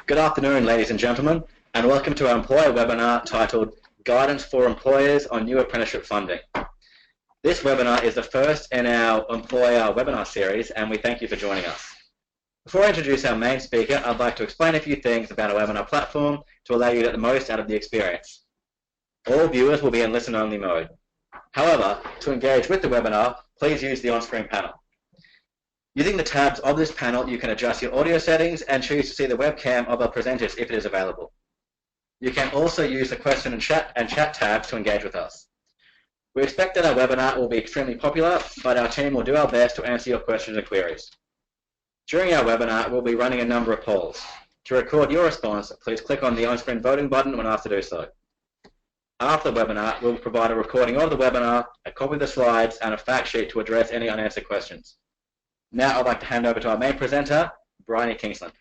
Good afternoon, ladies and gentlemen, and welcome to our employer webinar titled Guidance for Employers on New Apprenticeship Funding. This webinar is the first in our employer webinar series, and we thank you for joining us. Before I introduce our main speaker, I'd like to explain a few things about our webinar platform to allow you to get the most out of the experience. All viewers will be in listen-only mode. However, to engage with the webinar, please use the on-screen panel. Using the tabs of this panel, you can adjust your audio settings and choose to see the webcam of our presenters if it is available. You can also use the question and chat tabs to engage with us. We expect that our webinar will be extremely popular, but our team will do our best to answer your questions and queries. During our webinar, we'll be running a number of polls. To record your response, please click on the on-screen voting button when asked to do so. After the webinar, we'll provide a recording of the webinar, a copy of the slides, and a fact sheet to address any unanswered questions. Now I'd like to hand over to our main presenter, Bryony Kingsland.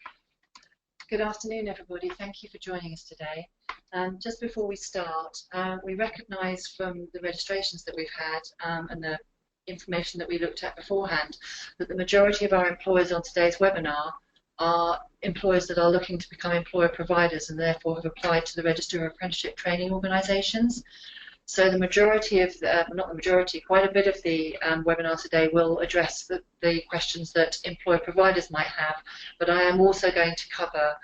Good afternoon, everybody. Thank you for joining us today. Just before we start, we recognise from the registrations that we've had and the information that we looked at beforehand that the majority of our employers on today's webinar are employers that are looking to become employer providers and therefore have applied to the Register of Apprenticeship Training Organisations. So the majority of, not the majority, quite a bit of the webinar today will address the questions that employer providers might have, but I am also going to cover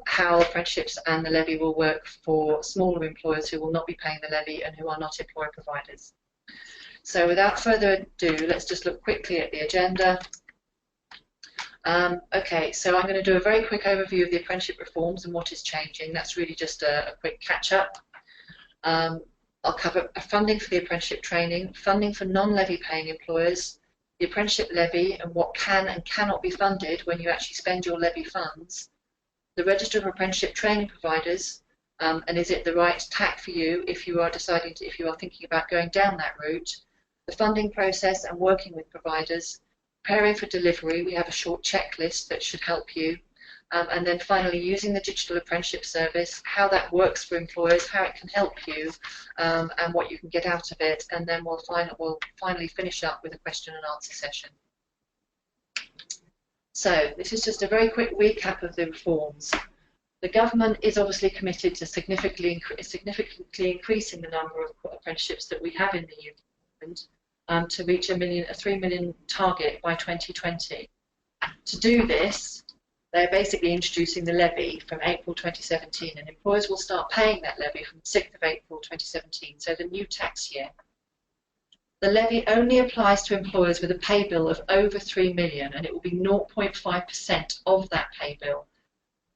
how apprenticeships and the levy will work for smaller employers who will not be paying the levy and who are not employer providers. So without further ado, let's just look quickly at the agenda. Okay, so I'm going to do a very quick overview of the apprenticeship reforms and what is changing. That's really just a quick catch-up. I'll cover funding for the apprenticeship training, funding for non-levy paying employers, the apprenticeship levy and what can and cannot be funded when you actually spend your levy funds, the Register of Apprenticeship Training Providers, and is it the right tack for you if you are thinking about going down that route, the funding process and working with providers, preparing for delivery. We have a short checklist that should help you. And then finally, using the digital apprenticeship service, how that works for employers, how it can help you, and what you can get out of it. And then we'll finally finish up with a question and answer session. So this is just a very quick recap of the reforms. The government is obviously committed to significantly increasing the number of apprenticeships that we have in the UK to reach a 3 million target by 2020. To do this, they're basically introducing the levy from April 2017, and employers will start paying that levy from 6th of April 2017, so the new tax year. The levy only applies to employers with a pay bill of over 3 million, and it will be 0.5% of that pay bill.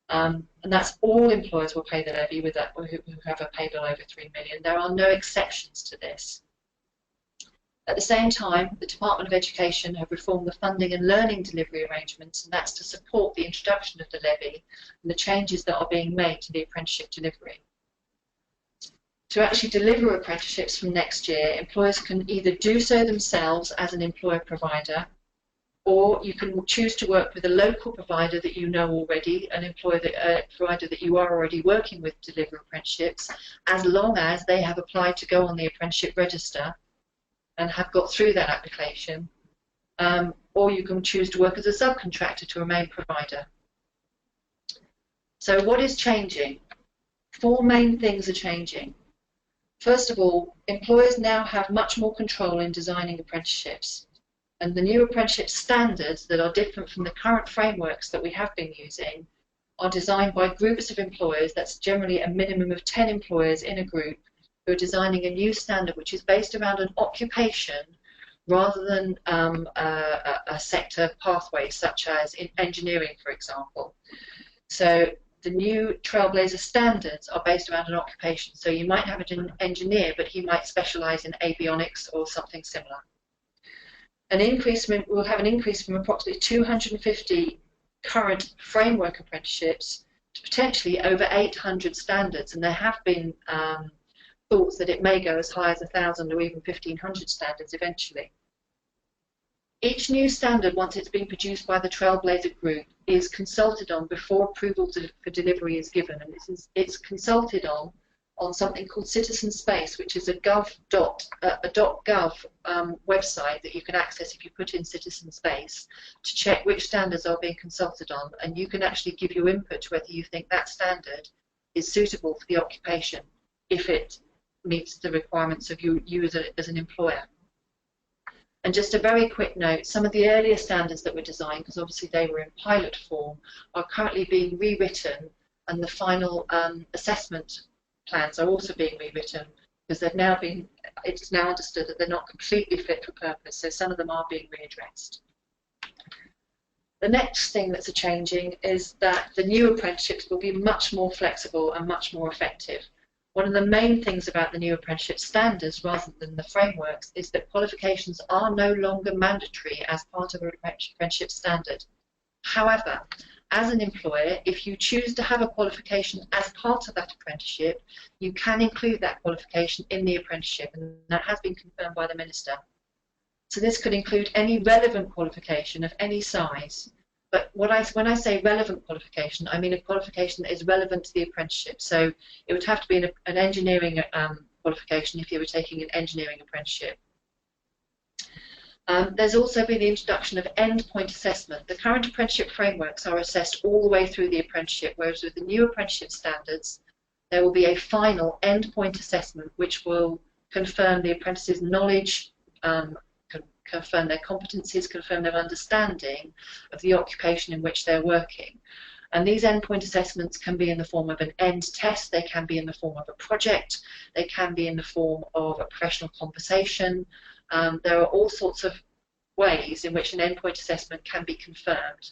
And that's all employers will pay the levy with that, who have a pay bill over 3 million. There are no exceptions to this. At the same time, the Department of Education have reformed the funding and learning delivery arrangements, and that's to support the introduction of the levy and the changes that are being made to the apprenticeship delivery. To actually deliver apprenticeships from next year, employers can either do so themselves as an employer provider, or you can choose to work with a local provider that you know already, an provider that you are already working with to deliver apprenticeships, as long as they have applied to go on the apprenticeship register and have got through that application, or you can choose to work as a subcontractor to a main provider. So what is changing? 4 main things are changing. First of all, employers now have much more control in designing apprenticeships, and the new apprenticeship standards that are different from the current frameworks that we have been using are designed by groups of employers. That's generally a minimum of 10 employers in a group who are designing a new standard which is based around an occupation rather than a sector pathway, such as in engineering, for example. So the new Trailblazer standards are based around an occupation. So you might have an engineer, but he might specialise in avionics or something similar. We'll have an increase from approximately 250 current framework apprenticeships to potentially over 800 standards, and there have been thoughts that it may go as high as 1,000 or even 1,500 standards eventually. Each new standard, once it's been produced by the Trailblazer group, is consulted on before approval for delivery is given, and it's consulted on on something called Citizen Space, which is a .gov website that you can access if you put in Citizen Space to check which standards are being consulted on, and you can actually give your input to whether you think that standard is suitable for the occupation if it meets the requirements of you as an employer. And just a very quick note, some of the earlier standards that were designed, because obviously they were in pilot form, are currently being rewritten, and the final assessment plans are also being rewritten because it's now understood that they're not completely fit for purpose, so some of them are being readdressed. The next thing that's changing is that the new apprenticeships will be much more flexible and much more effective. One of the main things about the new apprenticeship standards, rather than the frameworks, is that qualifications are no longer mandatory as part of an apprenticeship standard. However, as an employer, if you choose to have a qualification as part of that apprenticeship, you can include that qualification in the apprenticeship, and that has been confirmed by the Minister. So this could include any relevant qualification of any size. But when I say relevant qualification, I mean a qualification that is relevant to the apprenticeship. So it would have to be an engineering qualification if you were taking an engineering apprenticeship. There's also been the introduction of endpoint assessment. The current apprenticeship frameworks are assessed all the way through the apprenticeship, whereas with the new apprenticeship standards, there will be a final endpoint assessment which will confirm the apprentice's knowledge, confirm their competencies, confirm their understanding of the occupation in which they're working. And these endpoint assessments can be in the form of an end test, they can be in the form of a project, they can be in the form of a professional conversation. There are all sorts of ways in which an endpoint assessment can be confirmed.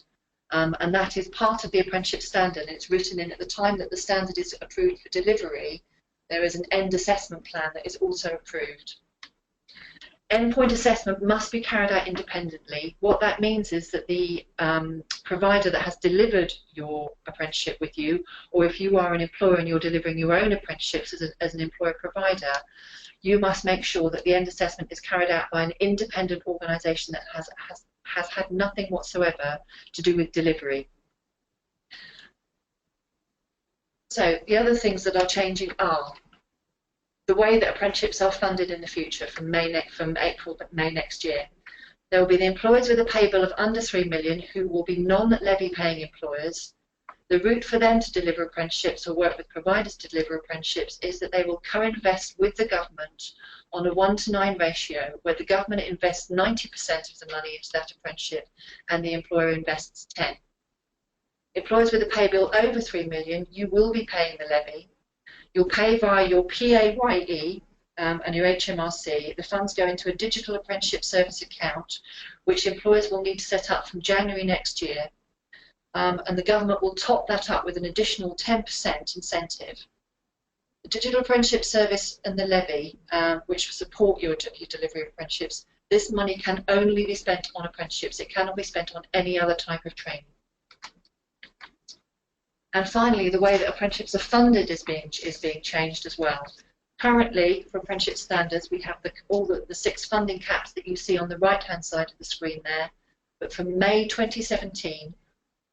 And that is part of the apprenticeship standard, and it's written in at the time that the standard is approved for delivery. There is an end assessment plan that is also approved. Endpoint assessment must be carried out independently. What that means is that the provider that has delivered your apprenticeship with you, or if you are an employer and you're delivering your own apprenticeships as an employer provider, you must make sure that the end assessment is carried out by an independent organisation that has had nothing whatsoever to do with delivery. So the other things that are changing are the way that apprenticeships are funded in the future from April to May next year. There will be the employers with a pay bill of under 3 million who will be non-levy paying employers. The route for them to deliver apprenticeships or work with providers to deliver apprenticeships is that they will co-invest with the government on a 1:9 ratio, where the government invests 90% of the money into that apprenticeship and the employer invests 10%. Employers with a pay bill over 3 million, you will be paying the levy. You'll pay via your PAYE and your HMRC. The funds go into a digital apprenticeship service account, which employers will need to set up from January next year. And the government will top that up with an additional 10% incentive. The digital apprenticeship service and the levy, which support your delivery of apprenticeships, this money can only be spent on apprenticeships. It cannot be spent on any other type of training. And finally, the way that apprenticeships are funded is being changed as well. Currently, for apprenticeship standards, we have all the 6 funding caps that you see on the right-hand side of the screen there. But from May 2017,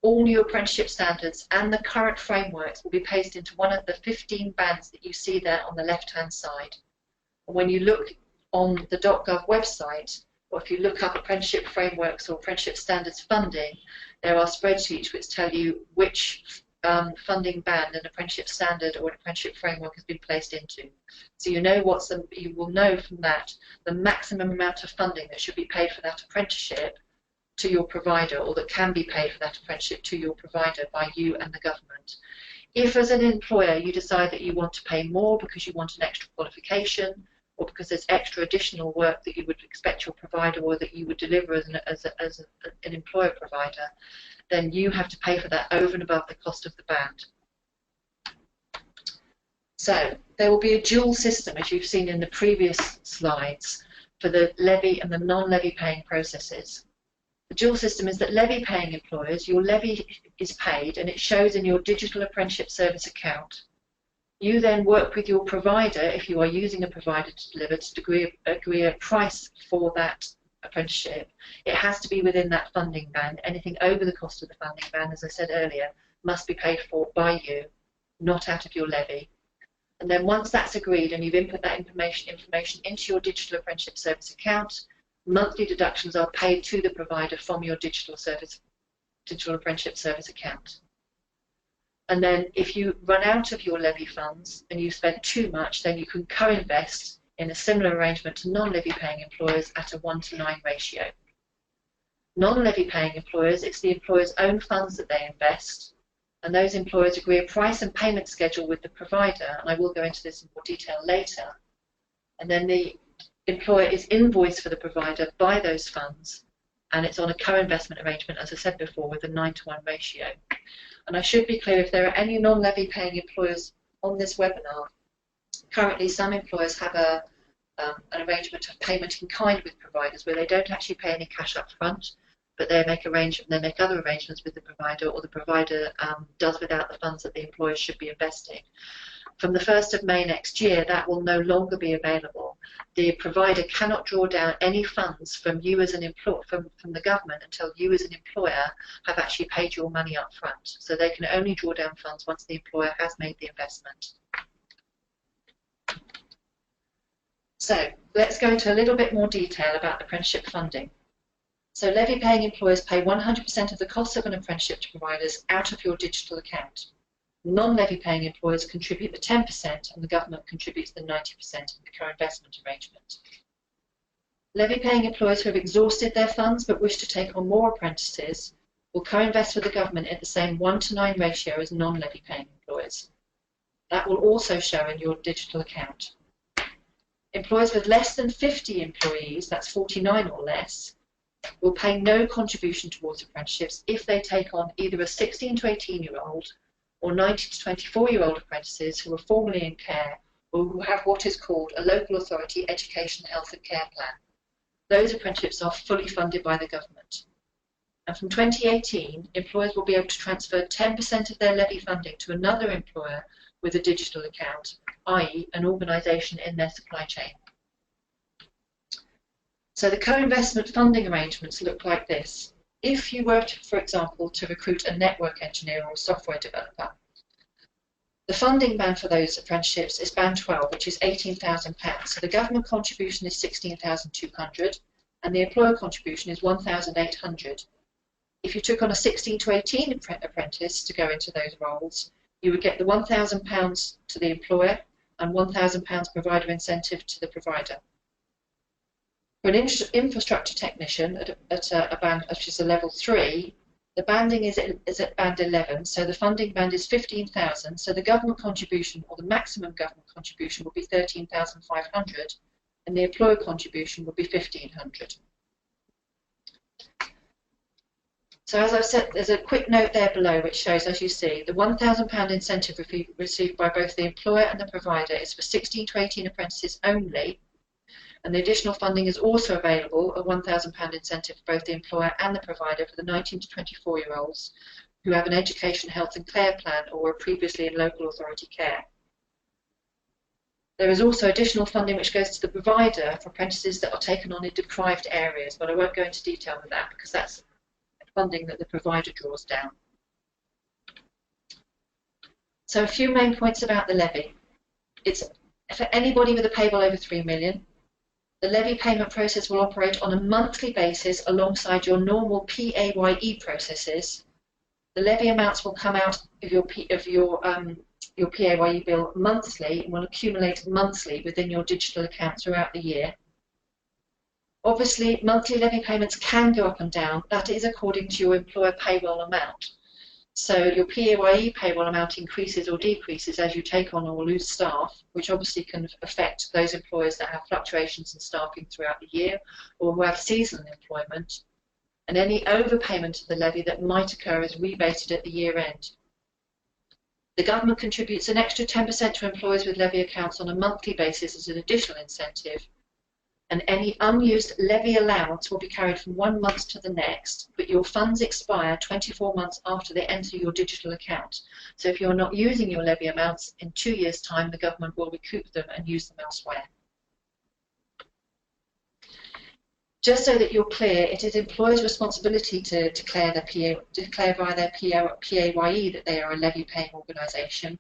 all new apprenticeship standards and the current frameworks will be placed into one of the 15 bands that you see there on the left-hand side. And when you look on the .gov website, or if you look up apprenticeship frameworks or apprenticeship standards funding, there are spreadsheets which tell you which funding band an apprenticeship standard or an apprenticeship framework has been placed into. So you know you will know from that the maximum amount of funding that should be paid for that apprenticeship to your provider, or that can be paid for that apprenticeship to your provider by you and the government. If as an employer you decide that you want to pay more because you want an extra qualification, or because there's extra additional work that you would expect your provider or that you would deliver as an employer provider, then you have to pay for that over and above the cost of the band. So there will be a dual system, as you've seen in the previous slides, for the levy and the non-levy paying processes. The dual system is that levy paying employers, your levy is paid and it shows in your digital apprenticeship service account. You then work with your provider, if you are using a provider to deliver, to agree a price for that apprenticeship. It has to be within that funding band. Anything over the cost of the funding band, as I said earlier, must be paid for by you, not out of your levy. And then once that's agreed and you've input that information into your digital apprenticeship service account, monthly deductions are paid to the provider from your digital apprenticeship service account. And then if you run out of your levy funds and you spend too much, then you can co-invest in a similar arrangement to non-levy paying employers at a 1:9 ratio. Non-levy paying employers, it's the employer's own funds that they invest, and those employers agree a price and payment schedule with the provider, and I will go into this in more detail later. And then the employer is invoiced for the provider by those funds, and it's on a co-investment arrangement, as I said before, with a 9:1 ratio. And I should be clear, if there are any non-levy paying employers on this webinar, currently some employers have an arrangement of payment in kind with providers where they don't actually pay any cash up front, but they make other arrangements with the provider, or the provider does without the funds that the employer should be investing. From the 1st of May next year, that will no longer be available. The provider cannot draw down any funds from you as an employer, from the government, until you as an employer have actually paid your money up front. So they can only draw down funds once the employer has made the investment. So let's go into a little bit more detail about apprenticeship funding. So levy-paying employers pay 100% of the cost of an apprenticeship to providers out of your digital account. Non-levy-paying employers contribute the 10% and the government contributes the 90% in the co-investment arrangement. Levy-paying employers who have exhausted their funds but wish to take on more apprentices will co-invest with the government at the same 1:9 ratio as non-levy-paying employers. That will also show in your digital account. Employers with less than 50 employees, that's 49 or less, will pay no contribution towards apprenticeships if they take on either a 16 to 18-year-old or 90 to 24-year-old apprentices who are formerly in care or who have what is called a local authority education, health and care plan. Those apprenticeships are fully funded by the government. And from 2018, employers will be able to transfer 10% of their levy funding to another employer with a digital account, i.e. an organisation in their supply chain. So the co-investment funding arrangements look like this. If you were, for example, to recruit a network engineer or a software developer, the funding band for those apprenticeships is band 12, which is £18,000. So the government contribution is £16,200 and the employer contribution is £1,800. If you took on a 16 to 18 apprentice to go into those roles, you would get the £1,000 to the employer and £1,000 provider incentive to the provider. For an infrastructure technician at a band which is a level 3, the banding is at band 11, so the funding band is 15,000, so the government contribution, or the maximum government contribution, will be 13,500, and the employer contribution will be 1,500. So as I've said, there's a quick note there below which shows, as you see, the £1,000 incentive received by both the employer and the provider is for 16 to 18 apprentices only, and the additional funding is also available, a £1,000 incentive for both the employer and the provider for the 19 to 24-year-olds who have an education, health and care plan or were previously in local authority care. There is also additional funding which goes to the provider for apprentices that are taken on in deprived areas, but I won't go into detail with that because that's funding that the provider draws down. So a few main points about the levy. It's for anybody with a payable over 3 million. The levy payment process will operate on a monthly basis alongside your normal PAYE processes. The levy amounts will come out of your PAYE bill monthly and will accumulate monthly within your digital account throughout the year. Obviously, monthly levy payments can go up and down. That is according to your employer payroll amount. So your PAYE payroll amount increases or decreases as you take on or lose staff, which obviously can affect those employers that have fluctuations in staffing throughout the year or who have seasonal employment. And any overpayment of the levy that might occur is rebated at the year end. The government contributes an extra 10% to employers with levy accounts on a monthly basis as an additional incentive. And any unused levy allowance will be carried from 1 month to the next, but your funds expire 24 months after they enter your digital account. So if you're not using your levy amounts in 2 years' time, the government will recoup them and use them elsewhere. Just so that you're clear, it is employers' responsibility to declare via their PAYE that they are a levy-paying organisation.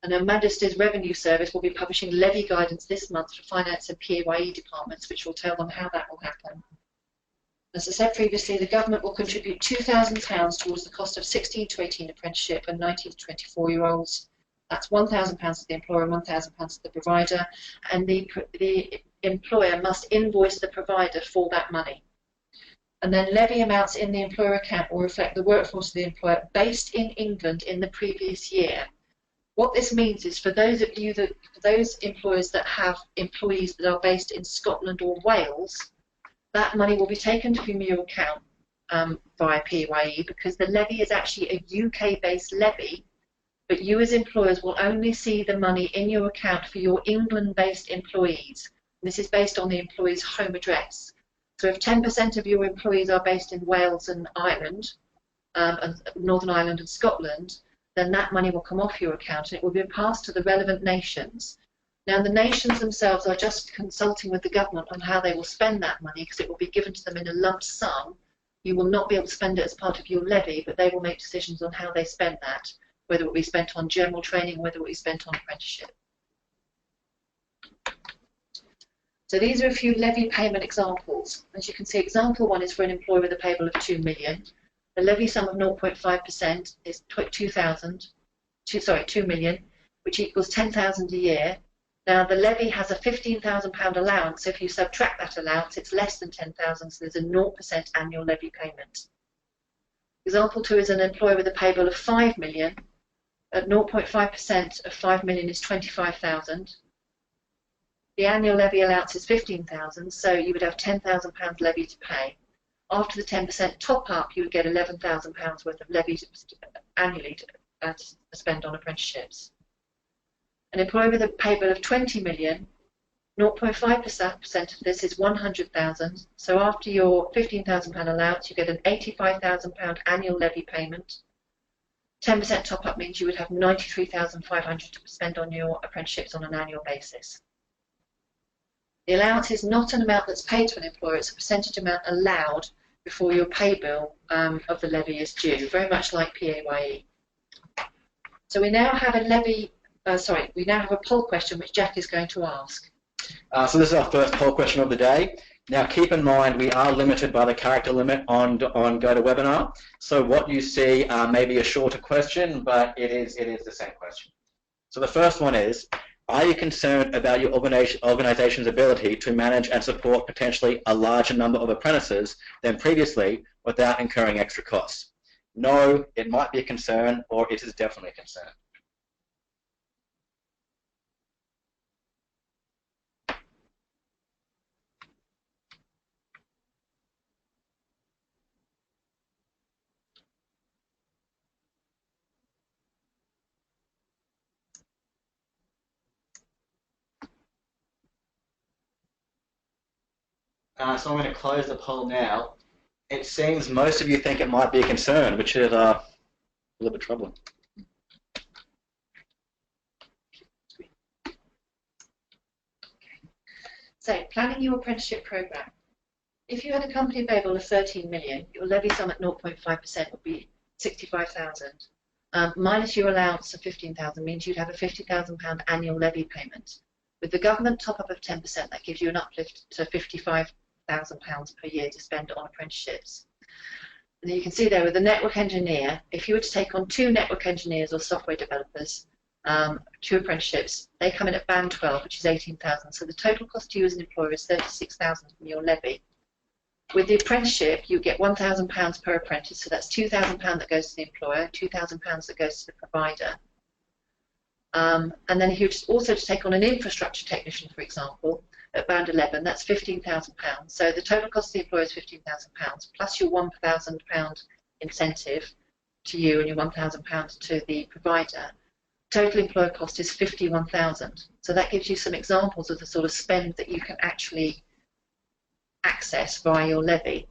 And Her Majesty's Revenue Service will be publishing levy guidance this month for finance and PAYE departments, which will tell them how that will happen. As I said previously, the government will contribute £2,000 towards the cost of 16 to 18 apprenticeship and 19 to 24-year-olds. That's £1,000 to the employer and £1,000 to the provider, and the employer must invoice the provider for that money. And then levy amounts in the employer account will reflect the workforce of the employer based in England in the previous year. What this means is for those employers that have employees that are based in Scotland or Wales, that money will be taken from your account via PAYE, because the levy is actually a UK-based levy, but you as employers will only see the money in your account for your England-based employees. This is based on the employee's home address. So if 10% of your employees are based in Wales and Ireland, and Northern Ireland and Scotland, then that money will come off your account and it will be passed to the relevant nations. Now, the nations themselves are just consulting with the government on how they will spend that money, because it will be given to them in a lump sum. You will not be able to spend it as part of your levy, but they will make decisions on how they spend that, whether it will be spent on general training, whether it will be spent on apprenticeship. So these are a few levy payment examples. As you can see, example 1 is for an employer with a payable of 2 million. The levy sum of 0.5% is 2 million, which equals 10,000 a year. Now, the levy has a £15,000 allowance, so if you subtract that allowance, it's less than 10,000, so there's a 0% annual levy payment. Example 2 is an employer with a payable of 5 million. At 0.5% of 5 million is 25,000. The annual levy allowance is 15,000, so you would have £10,000 levy to pay. After the 10% top up, you would get £11,000 worth of levy annually to spend on apprenticeships. An employer with a payable of 20 million, 0.5% of this is 100,000. So after your £15,000 allowance, you get an £85,000 annual levy payment. 10% top up means you would have 93,500 to spend on your apprenticeships on an annual basis. The allowance is not an amount that's paid to an employer, it's a percentage amount allowed before your pay bill of the levy is due, very much like PAYE. So we now have we now have a poll question which Jack is going to ask. So this is our first poll question of the day. Now keep in mind we are limited by the character limit on GoToWebinar, so what you see may be a shorter question, but it is the same question. So the first one is, are you concerned about your organization's ability to manage and support potentially a larger number of apprentices than previously without incurring extra costs? No, it might be a concern, or it is definitely a concern. So I'm going to close the poll now. It seems most of you think it might be a concern, which is a little bit troubling. So, planning your apprenticeship program. If you had a company payable of 13 million, your levy sum at 0.5% would be 65,000. Minus your allowance of 15,000 means you'd have a £50,000 annual levy payment. With the government top-up of 10%, that gives you an uplift to £55,000 per year to spend on apprenticeships. And you can see there with the network engineer, if you were to take on 2 network engineers or software developers, 2 apprenticeships, they come in at band 12, which is 18,000. So the total cost to you as an employer is 36,000 from your levy. With the apprenticeship, you get £1,000 per apprentice, so that's £2,000 that goes to the employer, £2,000 that goes to the provider. And then if you also to take on an infrastructure technician, for example, at band 11, that's £15,000. So the total cost of the employer is £15,000, plus your £1,000 incentive to you and your £1,000 to the provider. Total employer cost is £51,000. So that gives you some examples of the sort of spend that you can actually access via your levy.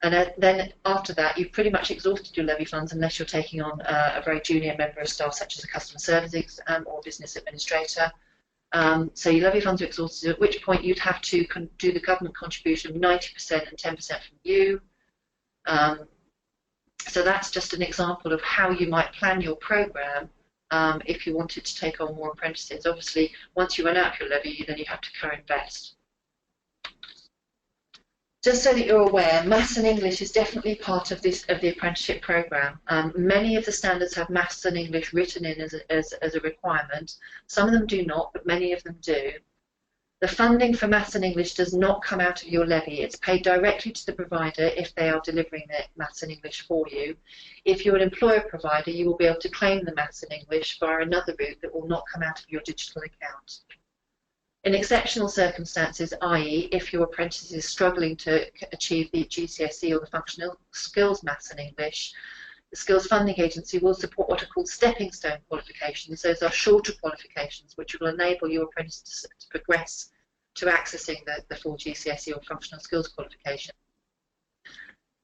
And then after that, you've pretty much exhausted your levy funds unless you're taking on a very junior member of staff, such as a customer service or business administrator. So your levy funds are exhausted, at which point you'd have to do the government contribution of 90% and 10% from you. So that's just an example of how you might plan your program if you wanted to take on more apprentices. Obviously, once you run out your levy, then you have to co-invest. Just so that you're aware, Maths and English is definitely part of the apprenticeship programme. Many of the standards have Maths and English written in as a requirement. Some of them do not, but many of them do. The funding for Maths and English does not come out of your levy. It's paid directly to the provider if they are delivering the Maths and English for you. If you're an employer provider, you will be able to claim the Maths and English via another route that will not come out of your digital account. In exceptional circumstances, i.e. if your apprentice is struggling to achieve the GCSE or the functional skills Maths and English, the Skills Funding Agency will support what are called stepping stone qualifications. Those are shorter qualifications which will enable your apprentice to progress to accessing the full GCSE or functional skills qualification.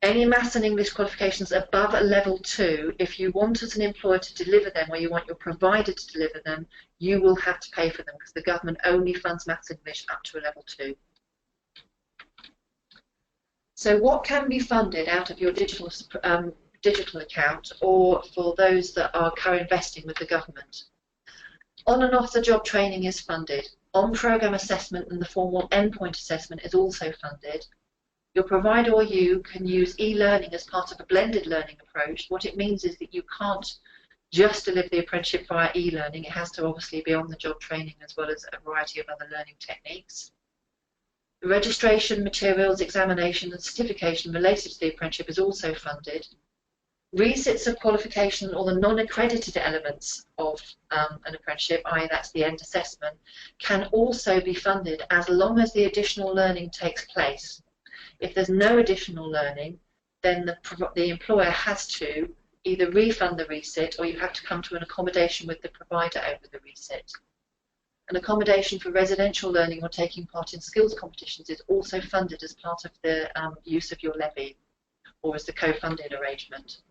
Any Maths and English qualifications above a level 2, if you want as an employer to deliver them or you want your provider to deliver them, you will have to pay for them because the government only funds Maths and English up to a level 2. So what can be funded out of your digital account or for those that are co-investing with the government? On and off the job training is funded. On-programme assessment and the formal endpoint assessment is also funded. Your provider or you can use e-learning as part of a blended learning approach. What it means is that you can't just deliver the apprenticeship via e-learning. It has to obviously be on the job training as well as a variety of other learning techniques. The registration, materials, examination and certification related to the apprenticeship is also funded. Resits of qualification or the non-accredited elements of an apprenticeship, i.e. that's the end assessment, can also be funded as long as the additional learning takes place. If there's no additional learning, then the employer has to either refund the resit or you have to come to an accommodation with the provider over the resit. An accommodation for residential learning or taking part in skills competitions is also funded as part of the use of your levy or as the co-funded arrangement.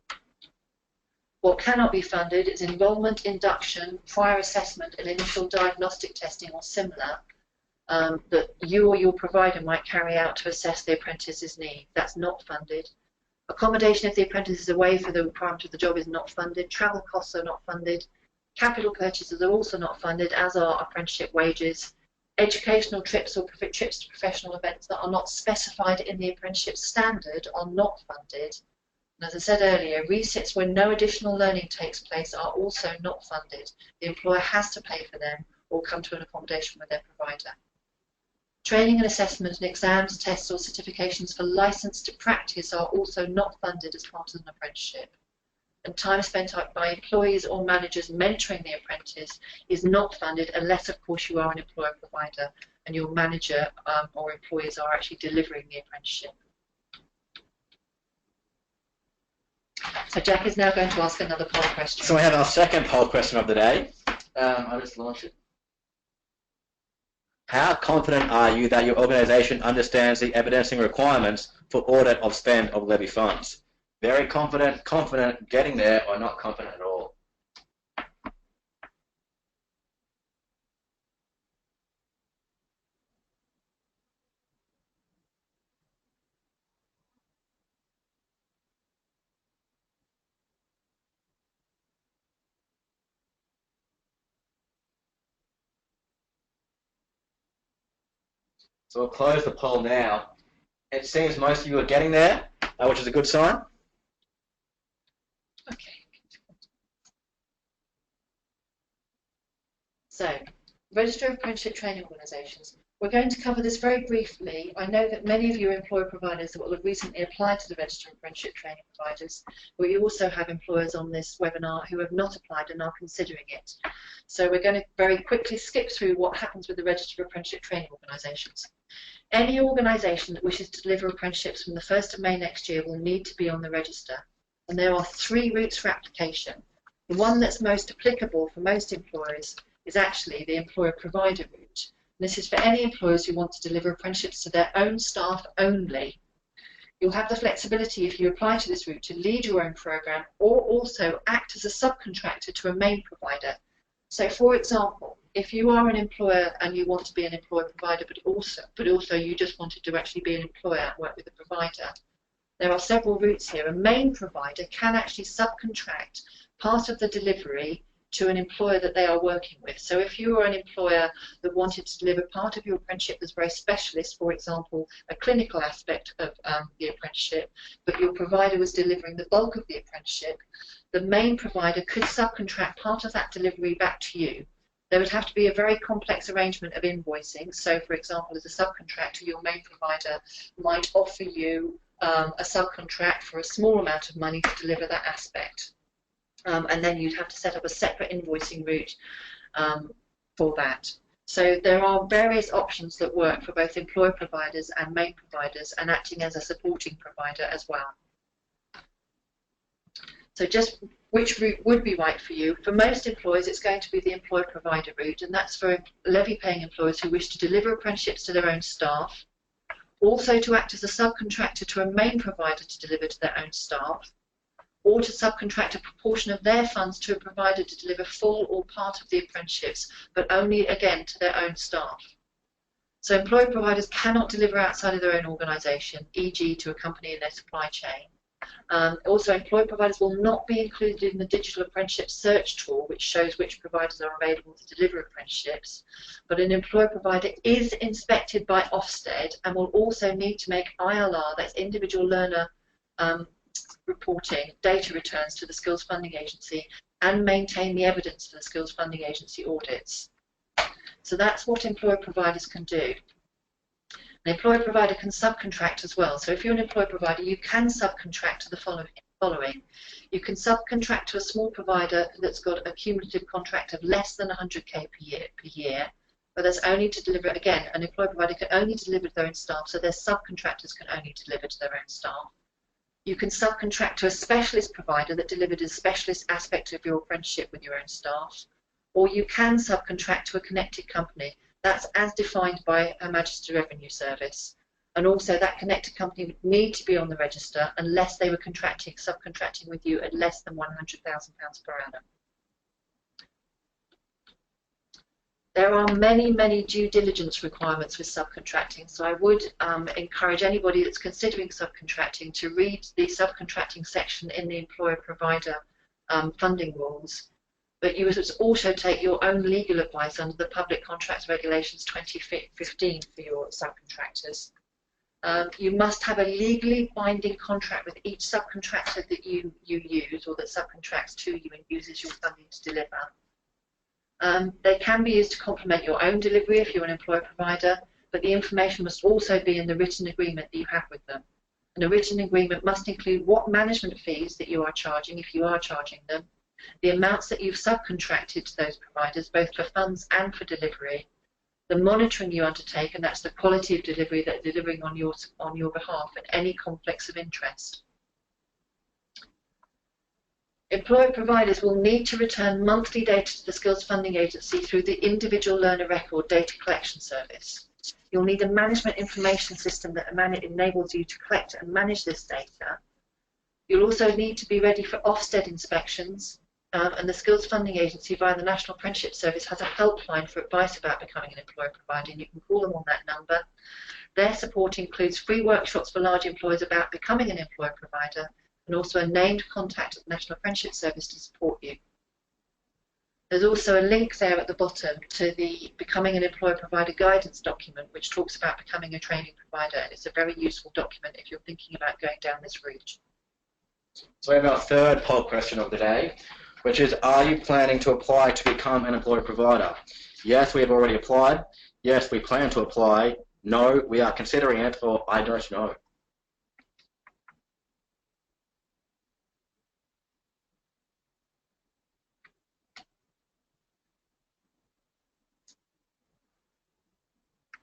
What cannot be funded is enrolment, induction, prior assessment and initial diagnostic testing or similar that you or your provider might carry out to assess the apprentice's need. That's not funded. Accommodation if the apprentice is away for the requirement of the job is not funded. Travel costs are not funded. Capital purchases are also not funded, as are apprenticeship wages. Educational trips or trips to professional events that are not specified in the apprenticeship standard are not funded. And as I said earlier, resits where no additional learning takes place are also not funded. The employer has to pay for them or come to an accommodation with their provider. Training and assessment and exams, tests or certifications for licence to practice are also not funded as part of an apprenticeship. And time spent by employees or managers mentoring the apprentice is not funded unless, of course, you are an employer provider and your manager or employees are actually delivering the apprenticeship. So Jack is now going to ask another poll question. So we have our second poll question of the day. I'll just launch it. How confident are you that your organisation understands the evidencing requirements for audit of spend of levy funds? Very confident, confident, getting there, or not confident at all? So we'll close the poll now. It seems most of you are getting there, which is a good sign. Okay. So, Register of Apprenticeship Training Organisations. We're going to cover this very briefly. I know that many of you employer providers will have recently applied to the Register of Apprenticeship Training Providers, but you also have employers on this webinar who have not applied and are considering it. So we're going to very quickly skip through what happens with the Register of Apprenticeship Training Organisations. Any organisation that wishes to deliver apprenticeships from the 1st of May next year will need to be on the register. And there are 3 routes for application. The one that's most applicable for most employers is actually the employer provider route. This is for any employers who want to deliver apprenticeships to their own staff only. You'll have the flexibility if you apply to this route to lead your own programme or also act as a subcontractor to a main provider. So for example, if you are an employer and you want to be an employer provider but also you just wanted to actually be an employer and work with a provider, there are several routes here. A main provider can actually subcontract part of the delivery to an employer that they are working with. So if you are an employer that wanted to deliver part of your apprenticeship that's very specialist, for example, a clinical aspect of the apprenticeship, but your provider was delivering the bulk of the apprenticeship, the main provider could subcontract part of that delivery back to you. There would have to be a very complex arrangement of invoicing. So, for example, as a subcontractor, your main provider might offer you a subcontract for a small amount of money to deliver that aspect. And then you'd have to set up a separate invoicing route for that. So there are various options that work for both employer providers and main providers, and acting as a supporting provider as well. So just which route would be right for you? For most employers, it's going to be the employer-provider route, and that's for levy-paying employers who wish to deliver apprenticeships to their own staff, also to act as a subcontractor to a main provider to deliver to their own staff, or to subcontract a proportion of their funds to a provider to deliver full or part of the apprenticeships, but only, again, to their own staff. So employer providers cannot deliver outside of their own organisation, e.g. to a company in their supply chain. Also, employer providers will not be included in the digital apprenticeship search tool, which shows which providers are available to deliver apprenticeships, but an employer provider is inspected by Ofsted and will also need to make ILR, that's individual learner reporting, data returns to the Skills Funding Agency, and maintain the evidence for the Skills Funding Agency audits. So that's what employer providers can do. An employer provider can subcontract as well. So if you're an employer provider, you can subcontract to the following. You can subcontract to a small provider that's got a cumulative contract of less than 100k per year, but that's only to deliver, again, an employer provider can only deliver to their own staff, so their subcontractors can only deliver to their own staff. You can subcontract to a specialist provider that delivered a specialist aspect of your apprenticeship with your own staff, or you can subcontract to a connected company. That's as defined by Her Majesty's Revenue Service. And also that connected company would need to be on the register unless they were subcontracting with you at less than £100,000 per annum. There are many, many due diligence requirements with subcontracting, so I would encourage anybody that's considering subcontracting to read the subcontracting section in the employer-provider funding rules. But you would also take your own legal advice under the Public Contracts Regulations 2015 for your subcontractors. You must have a legally binding contract with each subcontractor that you use or that subcontracts to you and uses your funding to deliver. They can be used to complement your own delivery if you're an employer provider, but the information must also be in the written agreement that you have with them. And a written agreement must include what management fees that you are charging, if you are charging them, the amounts that you've subcontracted to those providers, both for funds and for delivery, the monitoring you undertake, and that's the quality of delivery that they're delivering on your behalf, and any conflicts of interest. Employer providers will need to return monthly data to the Skills Funding Agency through the Individual Learner Record Data Collection Service. You'll need a management information system that enables you to collect and manage this data. You'll also need to be ready for Ofsted inspections, and the Skills Funding Agency via the National Apprenticeship Service has a helpline for advice about becoming an employer provider, and you can call them on that number. Their support includes free workshops for large employers about becoming an employer provider, and also a named contact at the National Apprenticeship Service to support you. There's also a link there at the bottom to the Becoming an Employer Provider guidance document, which talks about becoming a training provider, and it's a very useful document if you're thinking about going down this route. So we have our third poll question of the day, which is, are you planning to apply to become an employer provider? Yes, we have already applied. Yes, we plan to apply. No, we are considering it, or I don't know.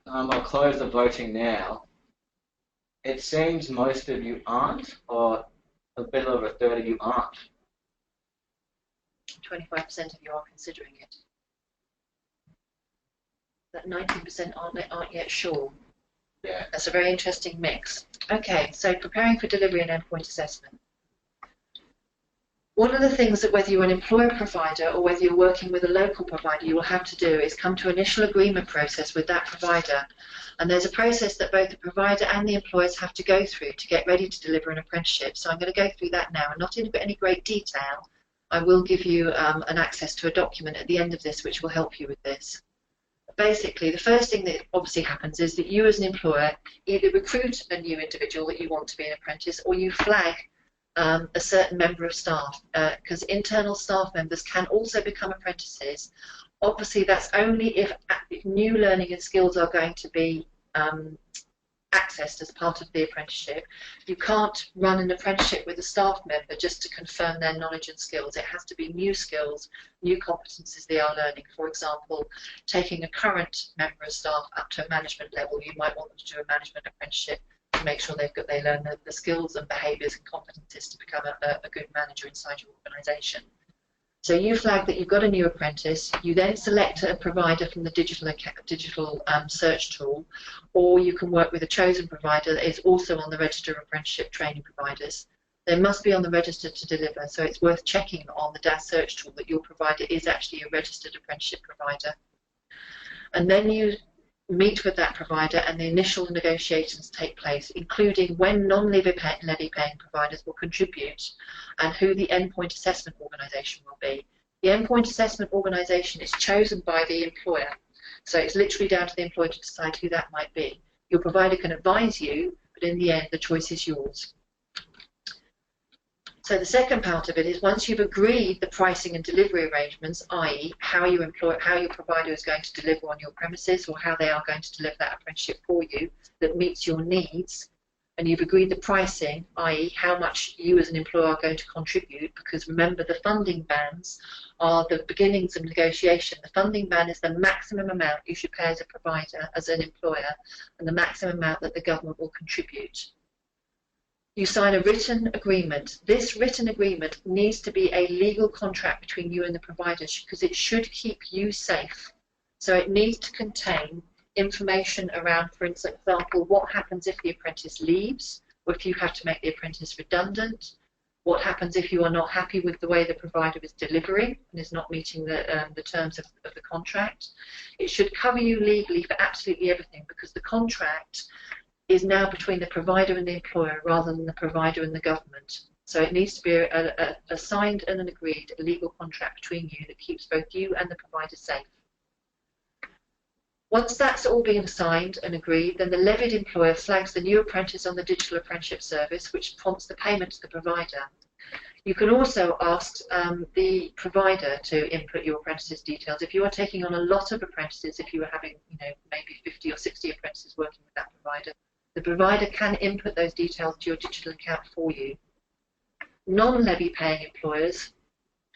I'll close the voting now. It seems most of you aren't, or a bit over a third of you aren't. 25% of you are considering it. That 19% aren't yet sure. Yeah. That's a very interesting mix. Okay, so preparing for delivery and endpoint assessment. One of the things that whether you're an employer provider or whether you're working with a local provider, you will have to do is come to an initial agreement process with that provider. And there's a process that both the provider and the employers have to go through to get ready to deliver an apprenticeship. So I'm going to go through that now, and not in any great detail. I will give you an access to a document at the end of this which will help you with this. Basically, the first thing that obviously happens is that you as an employer either recruit a new individual that you want to be an apprentice, or you flag a certain member of staff, because internal staff members can also become apprentices. Obviously, that's only if new learning and skills are going to be accessed as part of the apprenticeship. You can't run an apprenticeship with a staff member just to confirm their knowledge and skills. It has to be new skills, new competencies they are learning. For example, taking a current member of staff up to a management level, you might want them to do a management apprenticeship to make sure they learn the skills and behaviours and competencies to become a good manager inside your organisation. So you flag that you've got a new apprentice, you then select a provider from the digital search tool, or you can work with a chosen provider that is also on the register of apprenticeship training providers. They must be on the register to deliver, so it's worth checking on the DAS search tool that your provider is actually a registered apprenticeship provider. And then you meet with that provider and the initial negotiations take place, including when non-levy paying providers will contribute and who the endpoint assessment organisation will be. The endpoint assessment organisation is chosen by the employer, so it's literally down to the employer to decide who that might be. Your provider can advise you, but in the end the choice is yours. So the second part of it is once you've agreed the pricing and delivery arrangements, i.e. how your provider is going to deliver on your premises or how they are going to deliver that apprenticeship for you that meets your needs, and you've agreed the pricing, i.e. how much you as an employer are going to contribute, because remember the funding bands are the beginnings of negotiation. The funding band is the maximum amount you should pay as a provider, as an employer, and the maximum amount that the government will contribute. You sign a written agreement. This written agreement needs to be a legal contract between you and the providers because it should keep you safe. So it needs to contain information around, for example, what happens if the apprentice leaves, or if you have to make the apprentice redundant, what happens if you are not happy with the way the provider is delivering and is not meeting the terms of the contract. It should cover you legally for absolutely everything because the contract is now between the provider and the employer rather than the provider and the government. So it needs to be a signed and an agreed legal contract between you that keeps both you and the provider safe. Once that's all been signed and agreed, then the levied employer flags the new apprentice on the digital apprenticeship service, which prompts the payment to the provider. You can also ask the provider to input your apprentice's details. If you are taking on a lot of apprentices, if you are having maybe 50 or 60 apprentices working with that provider, the provider can input those details to your digital account for you. Non-levy paying employers,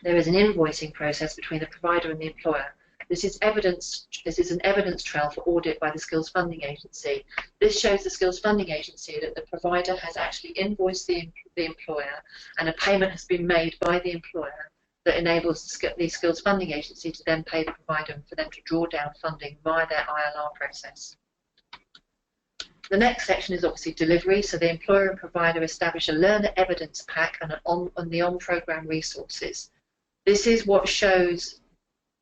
there is an invoicing process between the provider and the employer. This is an evidence trail for audit by the Skills Funding Agency. This shows the Skills Funding Agency that the provider has actually invoiced the employer and a payment has been made by the employer that enables the Skills Funding Agency to then pay the provider and for them to draw down funding via their ILR process. The next section is obviously delivery, so the employer and provider establish a learner evidence pack and the on-programme resources. This is what shows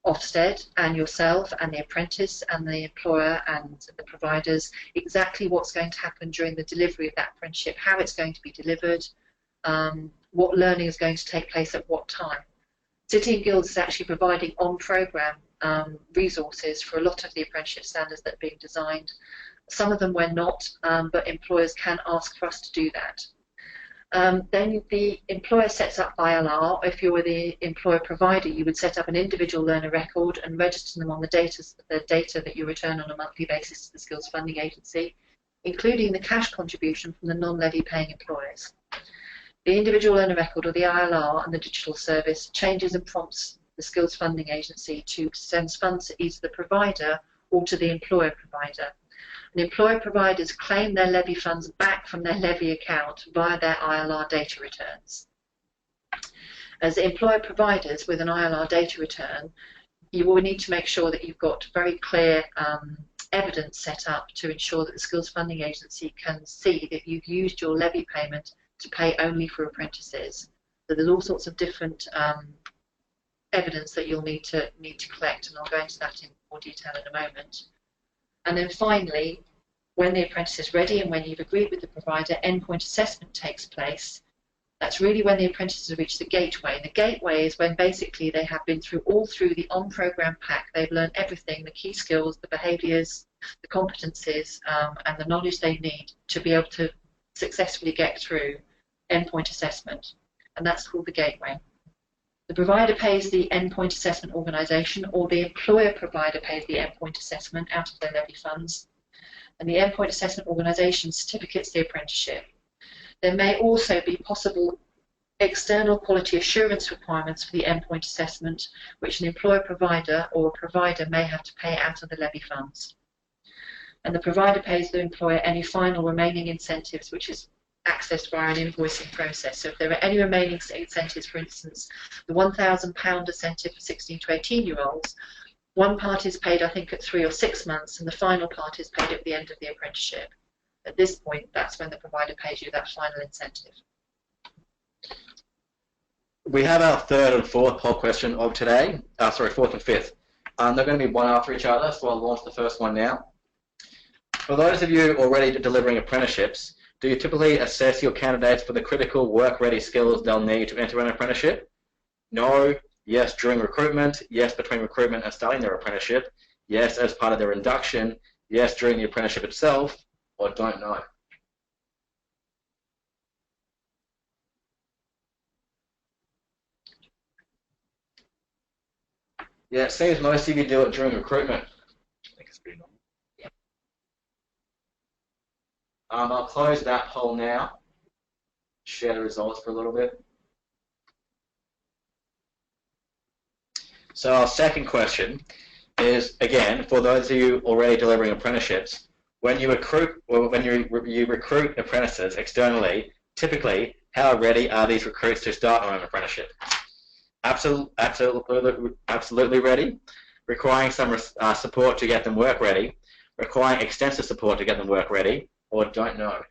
Ofsted and yourself and the apprentice and the employer and the providers exactly what's going to happen during the delivery of that apprenticeship, how it's going to be delivered, what learning is going to take place at what time. City and Guilds is actually providing on-programme resources for a lot of the apprenticeship standards that are being designed. Some of them we're not, but employers can ask for us to do that. Then the employer sets up ILR. If you were the employer provider, you would set up an individual learner record and register them on the data that you return on a monthly basis to the Skills Funding Agency, including the cash contribution from the non-levy paying employers. The individual learner record, or the ILR, and the digital service changes and prompts the Skills Funding Agency to send funds to either the provider or to the employer provider. And employer providers claim their levy funds back from their levy account via their ILR data returns. As employer providers with an ILR data return, you will need to make sure that you've got very clear evidence set up to ensure that the Skills Funding Agency can see that you've used your levy payment to pay only for apprentices. So there's all sorts of different evidence that you'll need to collect, and I'll go into that in more detail in a moment. And then finally, when the apprentice is ready and when you've agreed with the provider, endpoint assessment takes place. That's really when the apprentices have reached the gateway. The gateway is when basically they have been through the on-programme pack. They've learned everything, the key skills, the behaviours, the competencies, and the knowledge they need to be able to successfully get through endpoint assessment. And that's called the gateway. The provider pays the endpoint assessment organisation, or the employer provider pays the endpoint assessment out of their levy funds. And the endpoint assessment organisation certificates the apprenticeship. There may also be possible external quality assurance requirements for the endpoint assessment, which an employer provider or a provider may have to pay out of the levy funds. And the provider pays the employer any final remaining incentives, which is accessed via an invoicing process. So if there are any remaining incentives, for instance, the £1,000 incentive for 16 to 18-year-olds, one part is paid, I think, at 3 or 6 months, and the final part is paid at the end of the apprenticeship. At this point, that's when the provider pays you that final incentive. We have our third and fourth poll question of today. Sorry, fourth and fifth. They're going to be one after each other, so I'll launch the first one now. For those of you already delivering apprenticeships, do you typically assess your candidates for the critical work-ready skills they'll need to enter an apprenticeship? No. Yes, during recruitment. Yes, between recruitment and starting their apprenticeship. Yes, as part of their induction. Yes, during the apprenticeship itself. Or don't know. Yeah, it seems most of you do it during recruitment. I think it's pretty normal. Yeah. I'll close that poll now. Share the results for a little bit. So our second question is, again, for those of you already delivering apprenticeships, when you recruit apprentices externally, typically, how ready are these recruits to start on an apprenticeship? Absolutely ready, requiring some support to get them work ready, requiring extensive support to get them work ready, or don't know.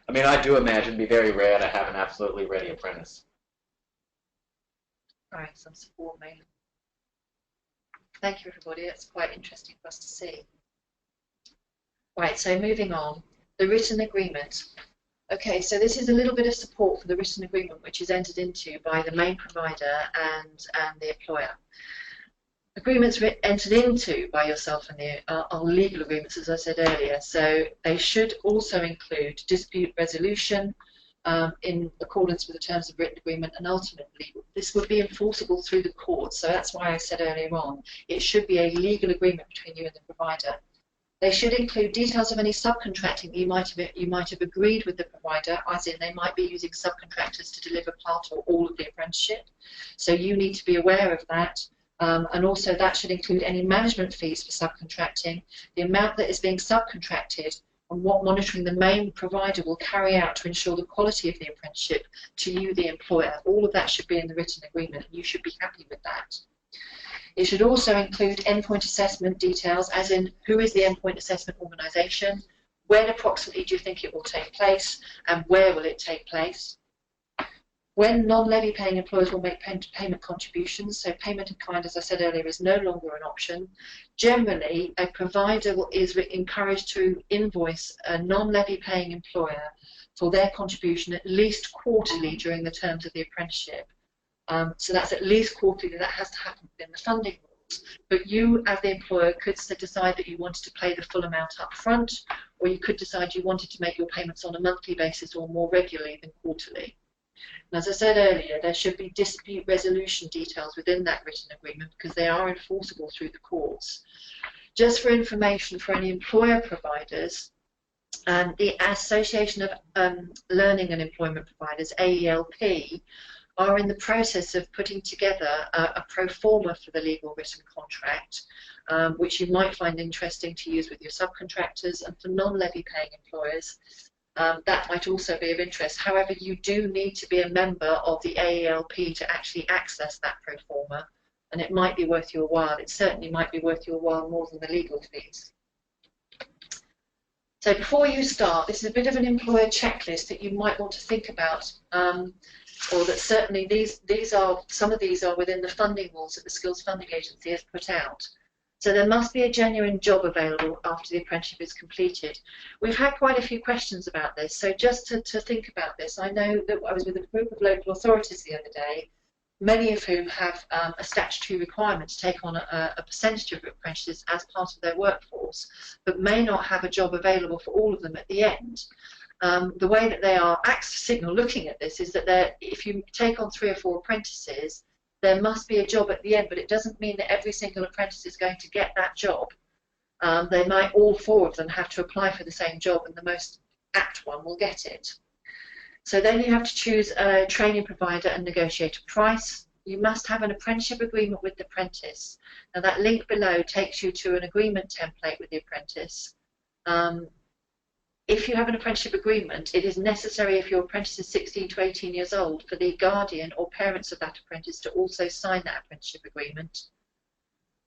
I mean, I do imagine it'd be very rare to have an absolutely ready apprentice. All right, some support mainly. Thank you, everybody. That's quite interesting for us to see. Right, so moving on, the written agreement. Okay, so this is a little bit of support for the written agreement, which is entered into by the main provider and the employer. Agreements entered into by yourself and are legal agreements, as I said earlier, so they should also include dispute resolution in accordance with the terms of written agreement, and ultimately this would be enforceable through the courts. So that's why I said earlier on, it should be a legal agreement between you and the provider. They should include details of any subcontracting that you might have agreed with the provider, as in they might be using subcontractors to deliver part or all of the apprenticeship. So you need to be aware of that. And also that should include any management fees for subcontracting, the amount that is being subcontracted, and what monitoring the main provider will carry out to ensure the quality of the apprenticeship to you, the employer. All of that should be in the written agreement, and you should be happy with that. It should also include endpoint assessment details, as in who is the endpoint assessment organisation, when approximately do you think it will take place, and where will it take place. When non-levy paying employers will make payment contributions, so payment in kind, as I said earlier, is no longer an option. Generally, a provider is encouraged to invoice a non-levy paying employer for their contribution at least quarterly during the terms of the apprenticeship. So that's at least quarterly, that has to happen within the funding rules. But you, as the employer, could decide that you wanted to pay the full amount up front, or you could decide you wanted to make your payments on a monthly basis or more regularly than quarterly. And as I said earlier, there should be dispute resolution details within that written agreement because they are enforceable through the courts. Just for information for any employer providers, the Association of Learning and Employment Providers, AELP, are in the process of putting together a pro forma for the legal written contract, which you might find interesting to use with your subcontractors, and for non-levy paying employers. That might also be of interest. However, you do need to be a member of the AELP to actually access that pro forma, and it might be worth your while. It certainly might be worth your while more than the legal fees. So before you start, this is a bit of an employer checklist that you might want to think about, or that certainly some of these are within the funding rules that the Skills Funding Agency has put out. So there must be a genuine job available after the apprenticeship is completed. We've had quite a few questions about this, so just to think about this, I know that I was with a group of local authorities the other day, many of whom have a statutory requirement to take on a percentage of apprentices as part of their workforce, but may not have a job available for all of them at the end. The way that they are looking at this is that if you take on 3 or 4 apprentices, there must be a job at the end, but it doesn't mean that every single apprentice is going to get that job. They might, all 4 of them, have to apply for the same job, and the most apt one will get it. So then you have to choose a training provider and negotiate a price. You must have an apprenticeship agreement with the apprentice. Now that link below takes you to an agreement template with the apprentice. If you have an apprenticeship agreement, it is necessary, if your apprentice is 16 to 18 years old, for the guardian or parents of that apprentice to also sign that apprenticeship agreement.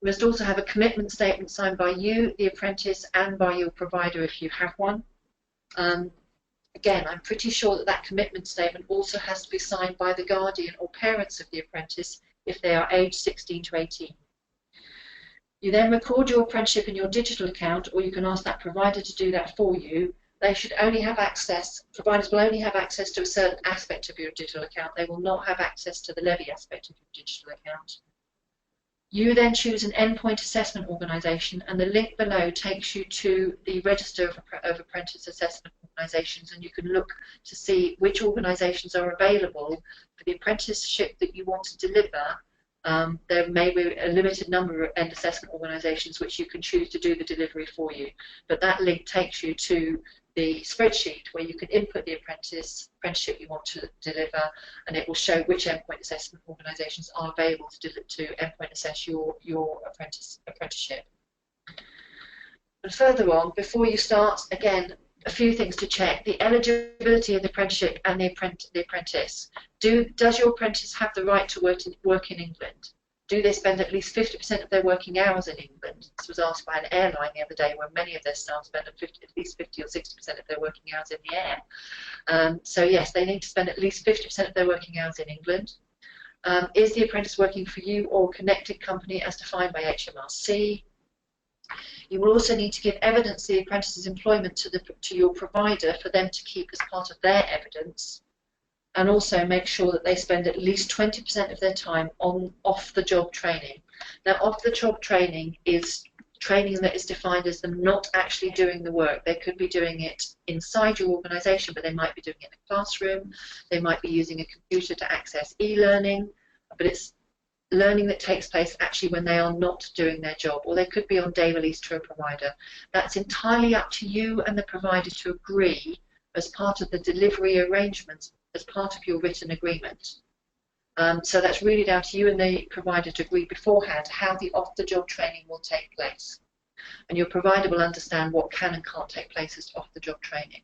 You must also have a commitment statement signed by you, the apprentice, and by your provider if you have one. Again, I'm pretty sure that commitment statement also has to be signed by the guardian or parents of the apprentice if they are aged 16 to 18. You then record your apprenticeship in your digital account, or you can ask that provider to do that for you. They should only have access, providers will only have access to a certain aspect of your digital account. They will not have access to the levy aspect of your digital account. You then choose an endpoint assessment organisation, and the link below takes you to the register of apprentice assessment organisations, and you can look to see which organisations are available for the apprenticeship that you want to deliver. There may be a limited number of end assessment organisations which you can choose to do the delivery for you, but that link takes you to the spreadsheet where you can input the apprenticeship you want to deliver, and it will show which endpoint assessment organisations are available to endpoint assess your apprenticeship. And further on, before you start, again, a few things to check: the eligibility of the apprenticeship and the apprentice. Does your apprentice have the right to work in England? Do they spend at least 50% of their working hours in England? This was asked by an airline the other day, where many of their staff spend at least 50 or 60% of their working hours in the air. So yes, they need to spend at least 50% of their working hours in England. Is the apprentice working for you or a connected company as defined by HMRC? You will also need to give evidence of the apprentice's employment to your provider for them to keep as part of their evidence, and also make sure that they spend at least 20% of their time on off-the-job training. Now, off-the-job training is training that is defined as them not actually doing the work. They could be doing it inside your organisation, but they might be doing it in a classroom. They might be using a computer to access e-learning, but it's learning that takes place actually when they are not doing their job, or they could be on day release to a provider. That's entirely up to you and the provider to agree as part of the delivery arrangements, as part of your written agreement. So that's really down to you and the provider to agree beforehand how the off-the-job training will take place. And your provider will understand what can and can't take place as off-the-job training.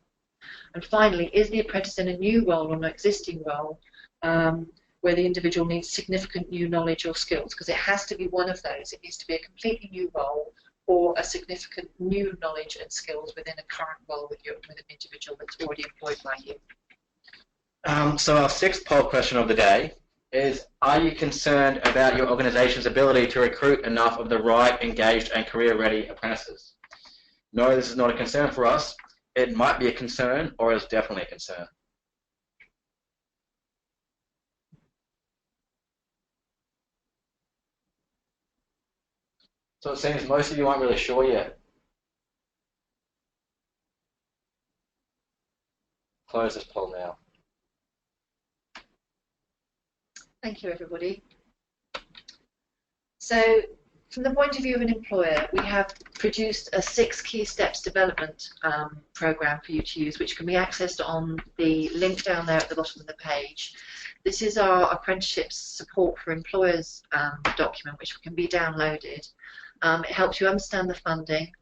And finally, is the apprentice in a new role or an existing role where the individual needs significant new knowledge or skills? Because it has to be one of those. It needs to be a completely new role or a significant new knowledge and skills within a current role with an individual that's already employed by you. So our 6th poll question of the day is: are you concerned about your organisation's ability to recruit enough of the right, engaged and career-ready apprentices? No, this is not a concern for us. It might be a concern, or is definitely a concern. So it seems most of you aren't really sure yet. Close this poll now. Thank you, everybody. So, from the point of view of an employer, we have produced a 6 key steps development program for you to use, which can be accessed on the link down there at the bottom of the page. This is our apprenticeship support for employers document, which can be downloaded. It helps you understand the funding,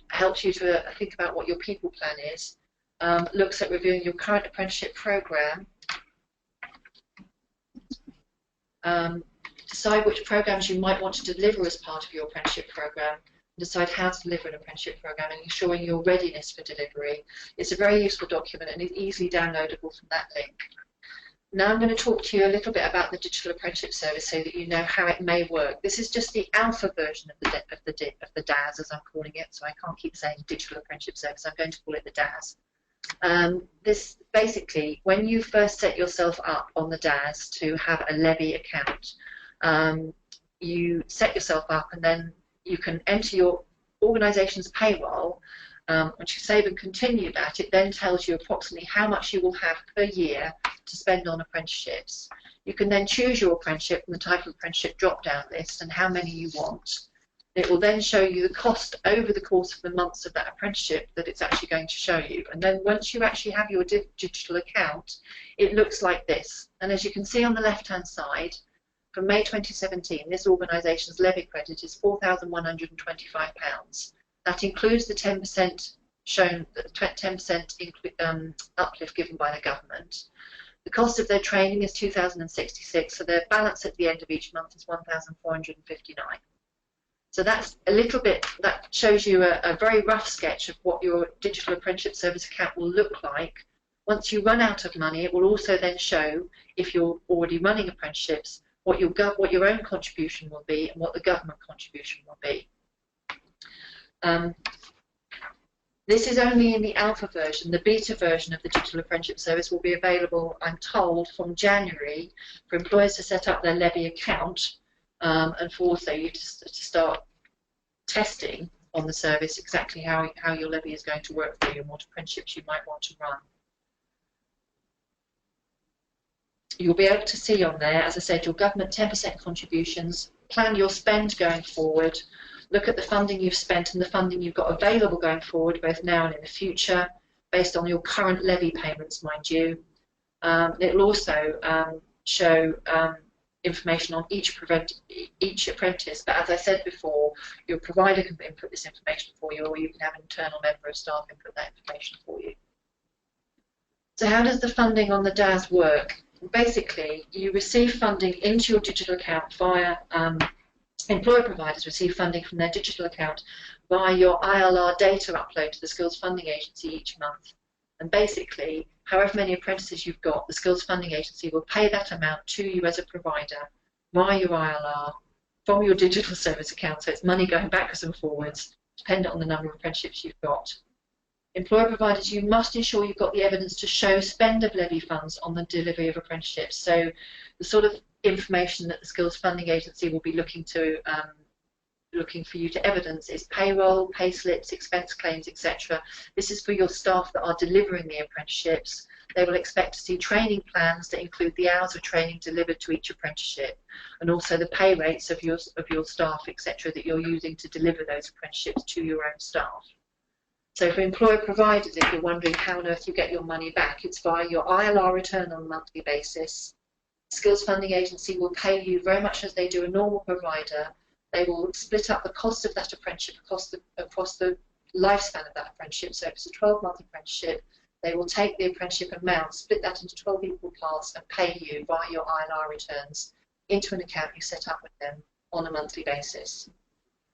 helps you to think about what your people plan is, looks at reviewing your current apprenticeship program, decide which programs you might want to deliver as part of your apprenticeship program, decide how to deliver an apprenticeship programme and ensuring your readiness for delivery. It's a very useful document and is easily downloadable from that link. Now I'm going to talk to you a little bit about the digital apprenticeship service so that you know how it may work. This is just the alpha version of the DAS, as I'm calling it, so I can't keep saying digital apprenticeship service. I'm going to call it the DAS. This basically, when you first set yourself up on the DAS to have a levy account, you set yourself up and then you can enter your organisation's payroll. Once you save and continue that, it then tells you approximately how much you will have per year to spend on apprenticeships. You can then choose your apprenticeship from the type of apprenticeship drop-down list and how many you want. It will then show you the cost over the course of the months of that apprenticeship that it's actually going to show you. And then once you actually have your digital account, it looks like this. And as you can see on the left-hand side, from May 2017, this organisation's levy credit is £4,125. That includes the 10% shown, the 10% uplift given by the government. The cost of their training is £2,066, so their balance at the end of each month is £1,459. So that's a little bit, that shows you a very rough sketch of what your digital apprenticeship service account will look like. Once you run out of money, it will also then show, if you're already running apprenticeships, what your own contribution will be and what the government contribution will be. This is only in the alpha version. The beta version of the digital apprenticeship service will be available, I'm told, from January for employers to set up their levy account and for also you to start testing on the service exactly how your levy is going to work for you and what apprenticeships you might want to run. You'll be able to see on there, as I said, your government 10% contributions, plan your spend going forward, look at the funding you've spent and the funding you've got available going forward, both now and in the future, based on your current levy payments, mind you. It will also show information on each apprentice, but as I said before, your provider can input this information for you, or you can have an internal member of staff input that information for you. So how does the funding on the DAS work? Basically, you receive funding into your digital account via employer providers receive funding from their digital account via your ILR data upload to the Skills Funding Agency each month. And basically, however many apprentices you've got, the Skills Funding Agency will pay that amount to you as a provider via your ILR from your digital service account. So it's money going backwards and forwards, dependent on the number of apprenticeships you've got. Employer providers, you must ensure you've got the evidence to show spend of levy funds on the delivery of apprenticeships. So the sort of information that the Skills Funding Agency will be looking for you to evidence is payroll, pay slips, expense claims, etc. This is for your staff that are delivering the apprenticeships. They will expect to see training plans that include the hours of training delivered to each apprenticeship, and also the pay rates of your staff, etc., that you're using to deliver those apprenticeships to your own staff. So for employer providers, if you're wondering how on earth you get your money back, it's via your ILR return on a monthly basis. Skills Funding Agency will pay you very much as they do a normal provider. They will split up the cost of that apprenticeship across the lifespan of that apprenticeship. So if it's a 12-month apprenticeship, they will take the apprenticeship amount, split that into 12 equal parts and pay you via your ILR returns into an account you set up with them on a monthly basis.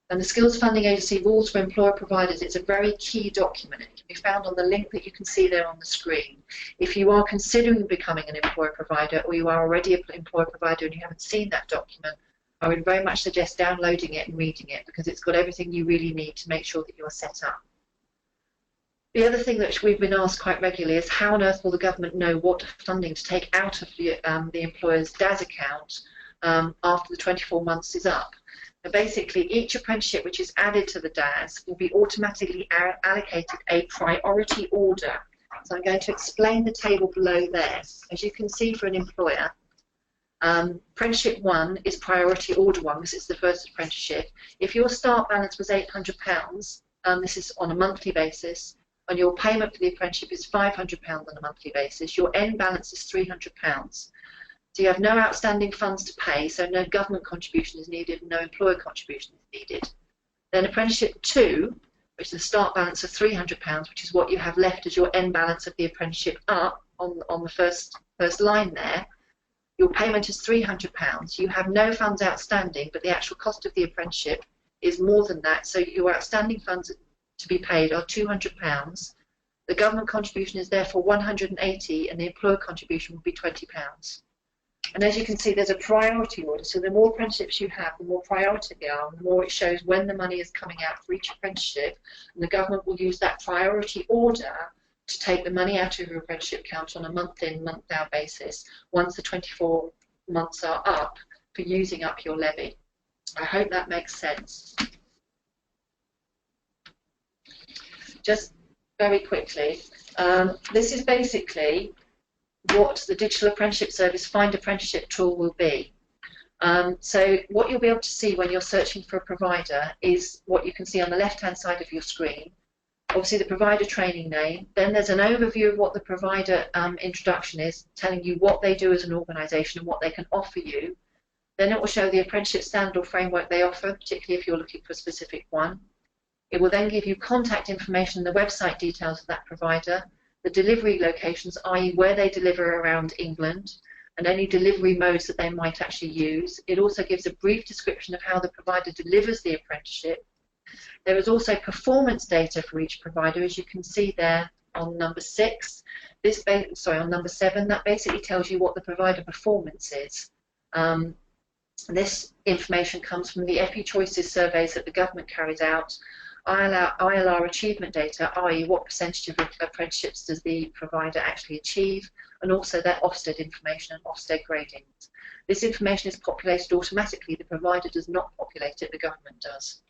And the Skills Funding Agency rules for employer providers, it's a very key document. It can be found on the link that you can see there on the screen. If you are considering becoming an employer provider, or you are already an employer provider and you haven't seen that document, I would very much suggest downloading it and reading it, because it's got everything you really need to make sure that you are set up. The other thing that we've been asked quite regularly is how on earth will the government know what funding to take out of the employer's DAS account after the 24 months is up. Now basically, each apprenticeship which is added to the DAS will be automatically allocated a priority order. So I'm going to explain the table below there. As you can see, for an employer, apprenticeship 1 is priority order 1 because it's the first apprenticeship. If your start balance was £800, this is on a monthly basis, and your payment for the apprenticeship is £500 on a monthly basis, your end balance is £300. So you have no outstanding funds to pay, so no government contribution is needed, no employer contribution is needed. Then apprenticeship 2, which is the start balance of £300, which is what you have left as your end balance of the apprenticeship up on the first line there. Your payment is £300. You have no funds outstanding, but the actual cost of the apprenticeship is more than that. So your outstanding funds to be paid are £200. The government contribution is therefore £180, and the employer contribution will be £20. And as you can see, there's a priority order. So the more apprenticeships you have, the more priority they are, and the more it shows when the money is coming out for each apprenticeship. And the government will use that priority order to take the money out of your apprenticeship account on a month-in, month-out basis once the 24 months are up for using up your levy. I hope that makes sense. Just very quickly, this is basically what the Digital Apprenticeship Service Find Apprenticeship tool will be. So what you'll be able to see when you're searching for a provider is what you can see on the left-hand side of your screen. Obviously the provider training name, then there's an overview of what the provider introduction is, telling you what they do as an organisation and what they can offer you. Then it will show the apprenticeship standard or framework they offer, particularly if you're looking for a specific one. It will then give you contact information and the website details of that provider, the delivery locations, i.e. where they deliver around England, and any delivery modes that they might actually use. It also gives a brief description of how the provider delivers the apprenticeship. There is also performance data for each provider, as you can see there on number 6. On number 7, that basically tells you what the provider performance is. This information comes from the EPI Choices surveys that the government carries out, ILR achievement data, i.e. what percentage of apprenticeships does the provider actually achieve, and also their Ofsted information and Ofsted gradings. This information is populated automatically. The provider does not populate it, the government does.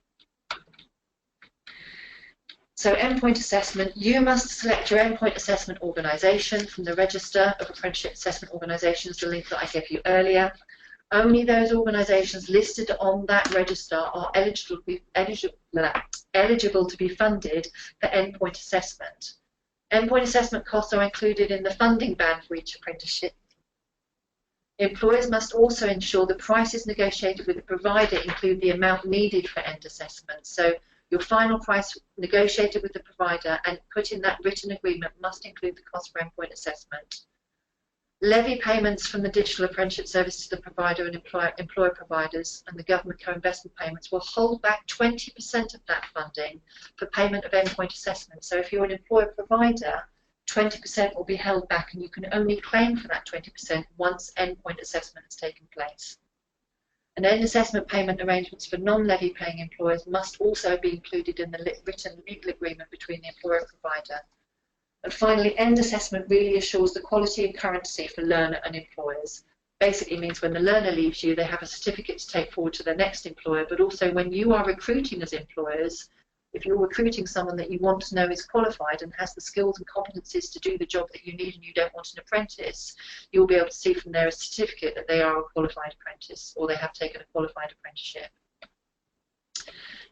So endpoint assessment, you must select your endpoint assessment organisation from the register of apprenticeship assessment organisations, the link that I gave you earlier. Only those organisations listed on that register are eligible to be funded for endpoint assessment. Endpoint assessment costs are included in the funding band for each apprenticeship. Employers must also ensure the prices negotiated with the provider include the amount needed for end assessment. So your final price negotiated with the provider and put in that written agreement must include the cost for endpoint assessment. Levy payments from the Digital Apprenticeship Service to the provider and employer providers and the government co-investment payments will hold back 20% of that funding for payment of endpoint assessment. So if you're an employer provider, 20% will be held back, and you can only claim for that 20% once endpoint assessment has taken place. And end assessment payment arrangements for non-levy paying employers must also be included in the written legal agreement between the employer and provider. And finally, end assessment really assures the quality and currency for learner and employers. Basically means when the learner leaves you, they have a certificate to take forward to their next employer, but also when you are recruiting as employers, if you're recruiting someone that you want to know is qualified and has the skills and competencies to do the job that you need and you don't want an apprentice, you'll be able to see from there a certificate that they are a qualified apprentice or they have taken a qualified apprenticeship.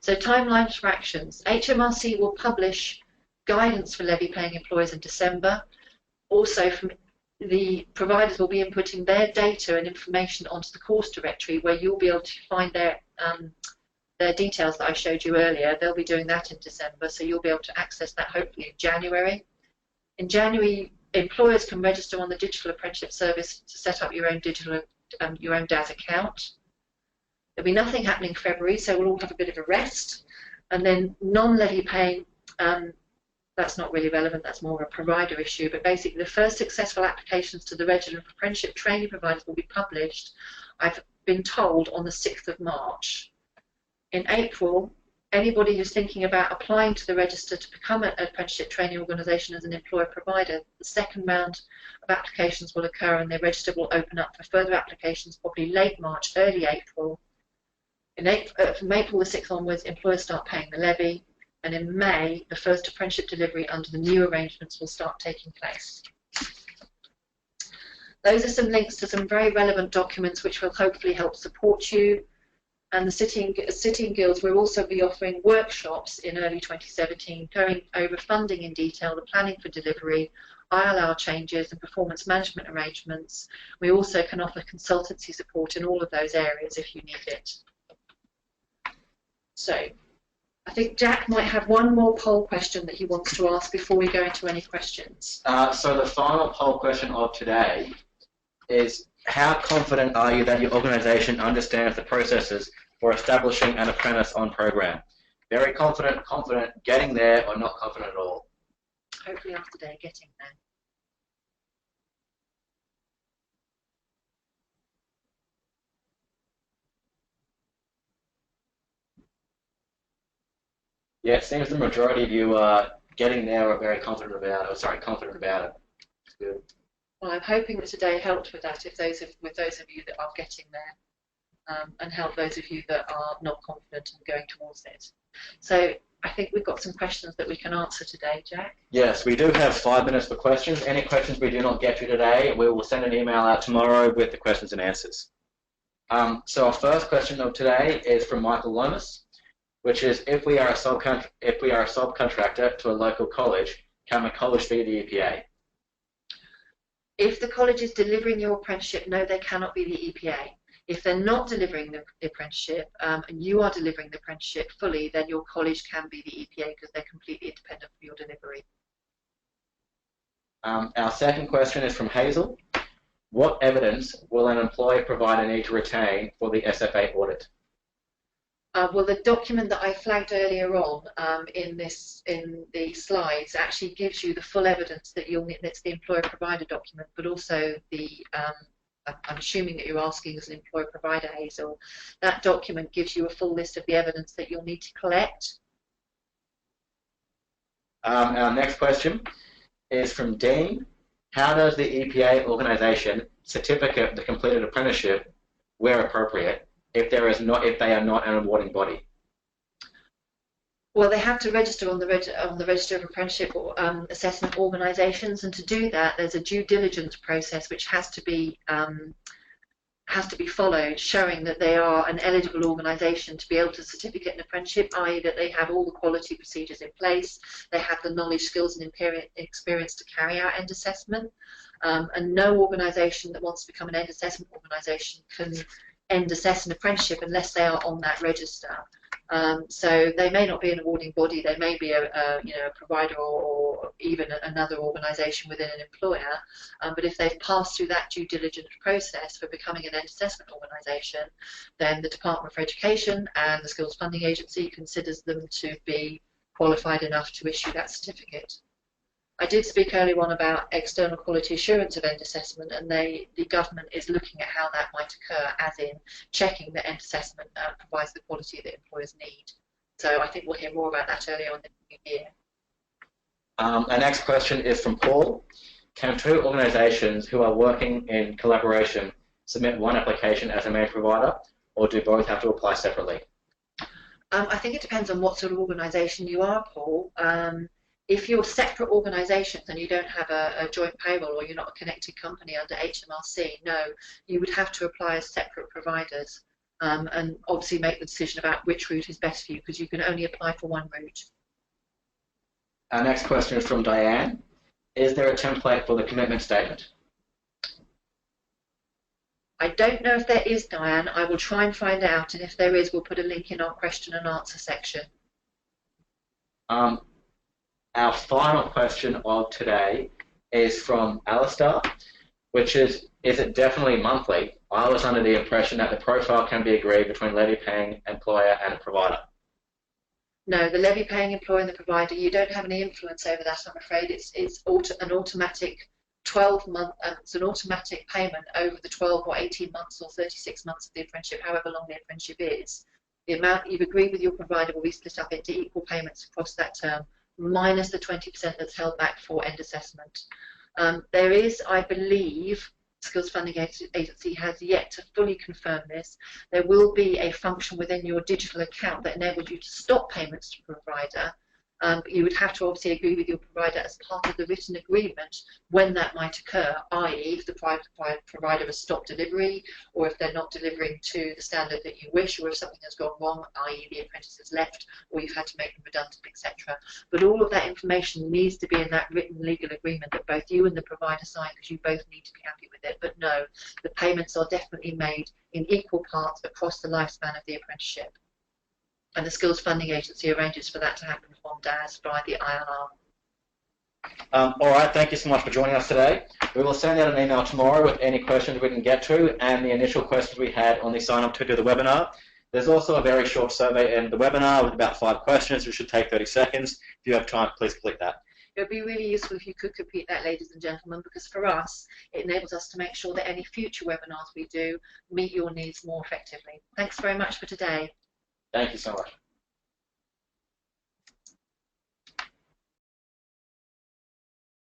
So timelines for actions. HMRC will publish guidance for levy paying employers in December. Also, from the providers will be inputting their data and information onto the course directory where you'll be able to find their details that I showed you earlier. They'll be doing that in December, so you'll be able to access that hopefully in January. In January, employers can register on the Digital Apprenticeship Service to set up your own DAS account. There'll be nothing happening in February, so we'll all have a bit of a rest. And then non-levy paying, that's not really relevant, that's more of a provider issue, but basically the first successful applications to the Register of Apprenticeship Training Providers will be published, I've been told, on the 6th of March. In April, anybody who's thinking about applying to the register to become an apprenticeship training organisation as an employer provider, the second round of applications will occur and the register will open up for further applications probably late March, early April. From April the 6th onwards, employers start paying the levy, and in May, the first apprenticeship delivery under the new arrangements will start taking place. Those are some links to some very relevant documents which will hopefully help support you. And the City and Guilds will also be offering workshops in early 2017 going over funding in detail, the planning for delivery, ILR changes and performance management arrangements. We also can offer consultancy support in all of those areas if you need it. So I think Jack might have one more poll question that he wants to ask before we go into any questions. So the final poll question of today is, how confident are you that your organisation understands the processes for establishing an apprentice on program. Very confident, getting there, or not confident at all? Hopefully after today, getting there. Yeah, it seems the majority of you are getting there or very confident about it. Or sorry, confident about it. It's good. Well, I'm hoping that today helped with that. With those of you that are getting there, and help those of you that are not confident and going towards it. So I think we've got some questions that we can answer today, Jack. Yes, we do have 5 minutes for questions. Any questions we do not get to today, we will send an email out tomorrow with the questions and answers. So our first question of today is from Michael Lomas, which is, if we are a subcontractor to a local college, can the college be the EPA? If the college is delivering your apprenticeship, no, they cannot be the EPA. If they're not delivering the apprenticeship and you are delivering the apprenticeship fully, then your college can be the EPA because they're completely independent for your delivery. Our second question is from Hazel. What evidence will an employer provider need to retain for the SFA audit? Well, the document that I flagged earlier on in the slides actually gives you the full evidence that you'll need. That's the employer provider document, but also the I'm assuming that you're asking as an employer provider, Hazel. That document gives you a full list of the evidence that you'll need to collect. Our next question is from Dean. How does the EPA organisation certificate the completed apprenticeship, where appropriate, if they are not an awarding body? Well, they have to register on the Register of Apprenticeship Assessment Organisations, and to do that, there's a due diligence process which has to be followed, showing that they are an eligible organisation to be able to certificate an apprenticeship, i.e. that they have all the quality procedures in place, they have the knowledge, skills and experience to carry out end assessment, and no organisation that wants to become an end assessment organisation can end assess an apprenticeship unless they are on that register. So they may not be an awarding body, they may be a provider or even another organisation within an employer, but if they've passed through that due diligence process for becoming an end assessment organisation, then the Department for Education and the Skills Funding Agency considers them to be qualified enough to issue that certificate. I did speak earlier on about external quality assurance of end assessment, and the government is looking at how that might occur, as in checking that end assessment provides the quality that employers need. So I think we'll hear more about that earlier on in the new year. Our next question is from Paul. Can two organisations who are working in collaboration submit one application as a main provider, or do both have to apply separately? I think it depends on what sort of organisation you are, Paul. If you're separate organisations and you don't have a joint payroll, or you're not a connected company under HMRC, no, you would have to apply as separate providers and obviously make the decision about which route is best for you, because you can only apply for one route. Our next question is from Diane. Is there a template for the commitment statement? I don't know if there is, Diane. I will try and find out, and if there is, we'll put a link in our question and answer section. Our final question of today is from Alistair, which is it definitely monthly? I was under the impression that the profile can be agreed between levy-paying employer and a provider. No, the levy-paying employer and the provider, you don't have any influence over that, I'm afraid. It's an automatic 12-month, it's an automatic payment over the 12 or 18 months or 36 months of the apprenticeship, however long the apprenticeship is. The amount you've agreed with your provider will be split up into equal payments across that term, minus the 20% that's held back for end assessment. There is, I believe, Skills Funding Agency has yet to fully confirm this. There will be a function within your digital account that enables you to stop payments to provider. But you would have to obviously agree with your provider as part of the written agreement when that might occur, i.e. if the provider has stopped delivery, or if they're not delivering to the standard that you wish, or if something has gone wrong, i.e. the apprentice has left, or you've had to make them redundant, etc. But all of that information needs to be in that written legal agreement that both you and the provider sign, because you both need to be happy with it. But no, the payments are definitely made in equal parts across the lifespan of the apprenticeship. And the Skills Funding Agency arranges for that to happen from DAS by the ILR. All right, thank you so much for joining us today. We will send out an email tomorrow with any questions we can get to and the initial questions we had on the sign up to do the webinar. There's also a very short survey in the webinar with about 5 questions, which should take 30 seconds. If you have time, please complete that. It would be really useful if you could complete that, ladies and gentlemen, because for us, it enables us to make sure that any future webinars we do meet your needs more effectively. Thanks very much for today. Thank you so much.